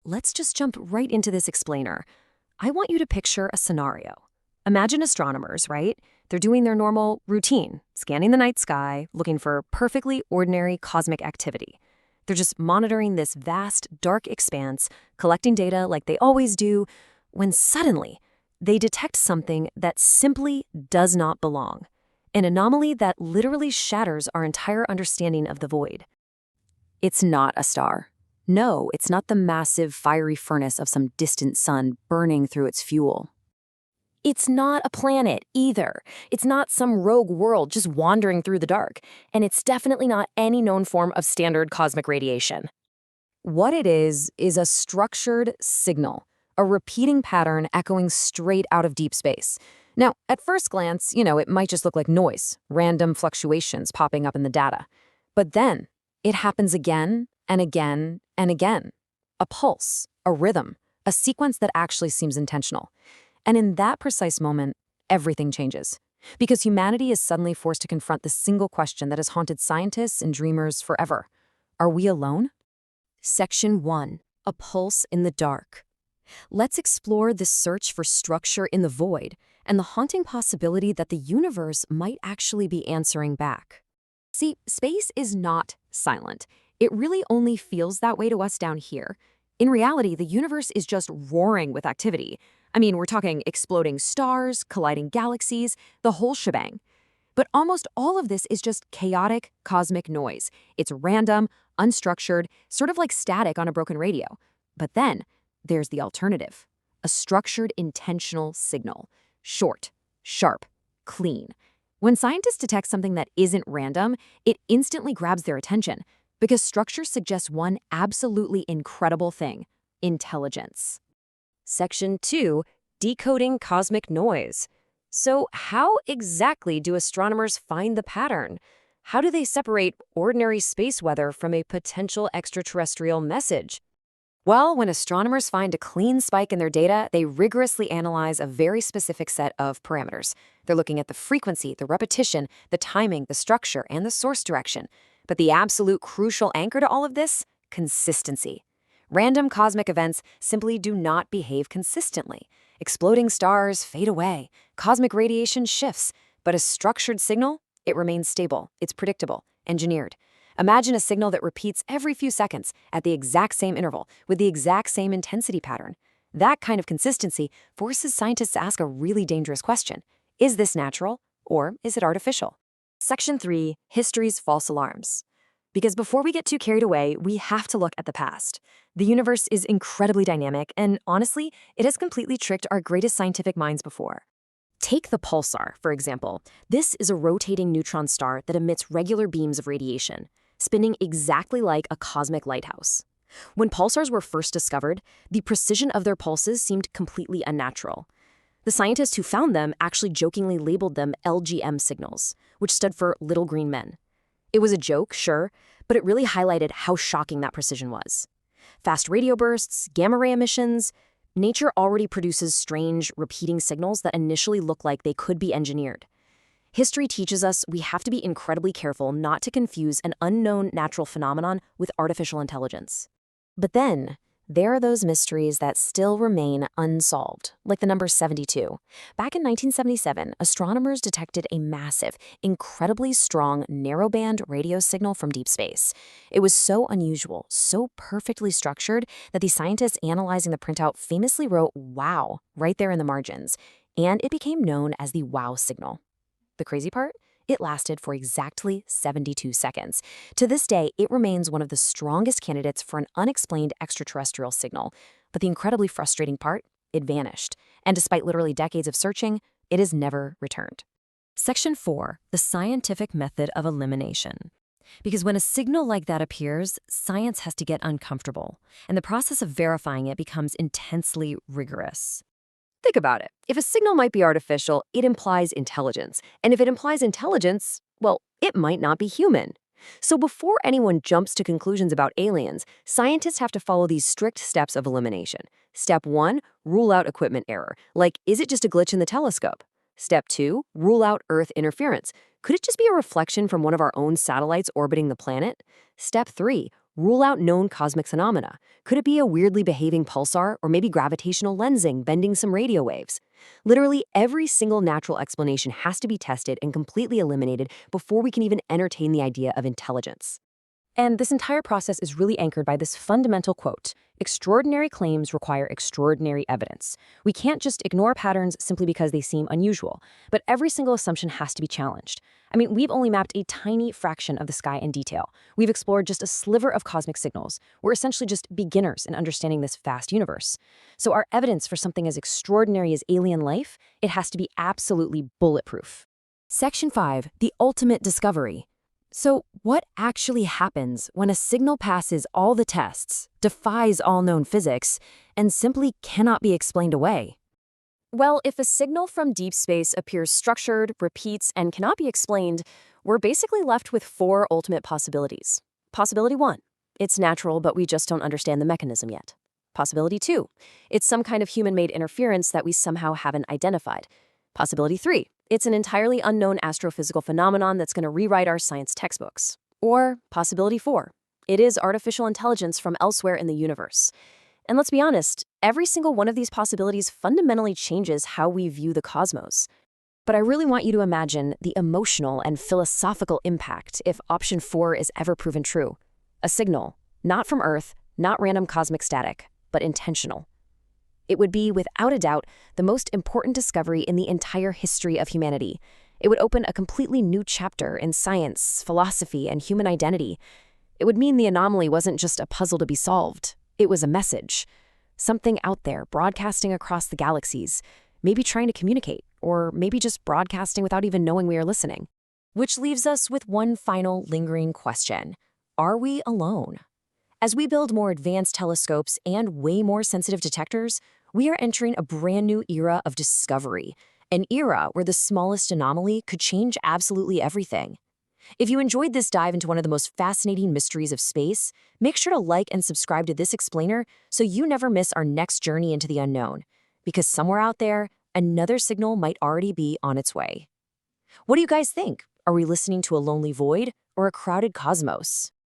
let's just jump right into this explainer. I want you to picture a scenario. Imagine astronomers, right? They're doing their normal routine, scanning the night sky, looking for perfectly ordinary cosmic activity. They're just monitoring this vast, dark expanse, collecting data like they always do, when suddenly they detect something that simply does not belong. An anomaly that literally shatters our entire understanding of the void. It's not a star. No, it's not the massive, fiery furnace of some distant sun burning through its fuel. It's not a planet, either. It's not some rogue world just wandering through the dark. And it's definitely not any known form of standard cosmic radiation. What it is a structured signal, a repeating pattern echoing straight out of deep space. Now, at first glance, it might just look like noise, random fluctuations popping up in the data. But then, it happens again and again and again. A pulse, a rhythm, a sequence that actually seems intentional. And in that precise moment, everything changes. Because humanity is suddenly forced to confront the single question that has haunted scientists and dreamers forever. Are we alone? Section 1. A pulse in the dark. Let's explore this search for structure in the void and the haunting possibility that the universe might actually be answering back. See, space is not silent. It really only feels that way to us down here. In reality, the universe is just roaring with activity. I mean, we're talking exploding stars, colliding galaxies, the whole shebang. But almost all of this is just chaotic cosmic noise. It's random, unstructured, sort of like static on a broken radio. But then, there's the alternative. A structured, intentional signal. Short, sharp, clean. When scientists detect something that isn't random, it instantly grabs their attention, because structure suggests one absolutely incredible thing: intelligence. Section 2. Decoding cosmic noise. So how exactly do astronomers find the pattern? How do they separate ordinary space weather from a potential extraterrestrial message? Well, when astronomers find a clean spike in their data, they rigorously analyze a very specific set of parameters. They're looking at the frequency, the repetition, the timing, the structure, and the source direction. But the absolute crucial anchor to all of this? Consistency. Random cosmic events simply do not behave consistently. Exploding stars fade away. Cosmic radiation shifts. But a structured signal? It remains stable. It's predictable, engineered. Imagine a signal that repeats every few seconds at the exact same interval with the exact same intensity pattern. That kind of consistency forces scientists to ask a really dangerous question. Is this natural, or is it artificial? Section 3. History's false alarms. Because before we get too carried away, we have to look at the past. The universe is incredibly dynamic, and honestly, it has completely tricked our greatest scientific minds before. Take the pulsar, for example. This is a rotating neutron star that emits regular beams of radiation, spinning exactly like a cosmic lighthouse. When pulsars were first discovered, the precision of their pulses seemed completely unnatural. The scientists who found them actually jokingly labeled them LGM signals, which stood for little green men. It was a joke, sure, but it really highlighted how shocking that precision was. Fast radio bursts, gamma ray emissions. Nature already produces strange, repeating signals that initially look like they could be engineered. History teaches us we have to be incredibly careful not to confuse an unknown natural phenomenon with artificial intelligence. But then, there are those mysteries that still remain unsolved, like the number 72. Back in 1977, astronomers detected a massive, incredibly strong narrowband radio signal from deep space. It was so unusual, so perfectly structured, that the scientists analyzing the printout famously wrote "wow" right there in the margins, and it became known as the WOW signal. The crazy part? It lasted for exactly 72 seconds. To this day, it remains one of the strongest candidates for an unexplained extraterrestrial signal. But the incredibly frustrating part? It vanished. And despite literally decades of searching, it has never returned. Section 4. The scientific method of elimination. Because when a signal like that appears, science has to get uncomfortable, and the process of verifying it becomes intensely rigorous. Think about it. If a signal might be artificial, it implies intelligence. And if it implies intelligence, well, it might not be human. So before anyone jumps to conclusions about aliens, scientists have to follow these strict steps of elimination. Step 1, rule out equipment error. Like, is it just a glitch in the telescope? Step 2, rule out Earth interference. Could it just be a reflection from one of our own satellites orbiting the planet? Step 3, Rule out known cosmic phenomena. Could it be a weirdly behaving pulsar or maybe gravitational lensing bending some radio waves? Literally every single natural explanation has to be tested and completely eliminated before we can even entertain the idea of intelligence. And this entire process is really anchored by this fundamental quote: extraordinary claims require extraordinary evidence. We can't just ignore patterns simply because they seem unusual, but every single assumption has to be challenged. I mean, we've only mapped a tiny fraction of the sky in detail. We've explored just a sliver of cosmic signals. We're essentially just beginners in understanding this vast universe. So our evidence for something as extraordinary as alien life, it has to be absolutely bulletproof. Section 5, the ultimate discovery. So, what actually happens when a signal passes all the tests, defies all known physics, and simply cannot be explained away? Well, if a signal from deep space appears structured, repeats, and cannot be explained, we're basically left with four ultimate possibilities. Possibility 1, it's natural, but we just don't understand the mechanism yet. Possibility 2, it's some kind of human-made interference that we somehow haven't identified. Possibility 3, it's an entirely unknown astrophysical phenomenon that's going to rewrite our science textbooks. Or possibility 4, it is artificial intelligence from elsewhere in the universe. And let's be honest, every single one of these possibilities fundamentally changes how we view the cosmos. But I really want you to imagine the emotional and philosophical impact if option 4 is ever proven true. A signal, not from Earth, not random cosmic static, but intentional. It would be, without a doubt, the most important discovery in the entire history of humanity. It would open a completely new chapter in science, philosophy, and human identity. It would mean the anomaly wasn't just a puzzle to be solved. It was a message. Something out there broadcasting across the galaxies, maybe trying to communicate, or maybe just broadcasting without even knowing we are listening. Which leaves us with one final lingering question. Are we alone? As we build more advanced telescopes and way more sensitive detectors, we are entering a brand new era of discovery, an era where the smallest anomaly could change absolutely everything. If you enjoyed this dive into one of the most fascinating mysteries of space, make sure to like and subscribe to this explainer so you never miss our next journey into the unknown, because somewhere out there, another signal might already be on its way. What do you guys think? Are we listening to a lonely void or a crowded cosmos?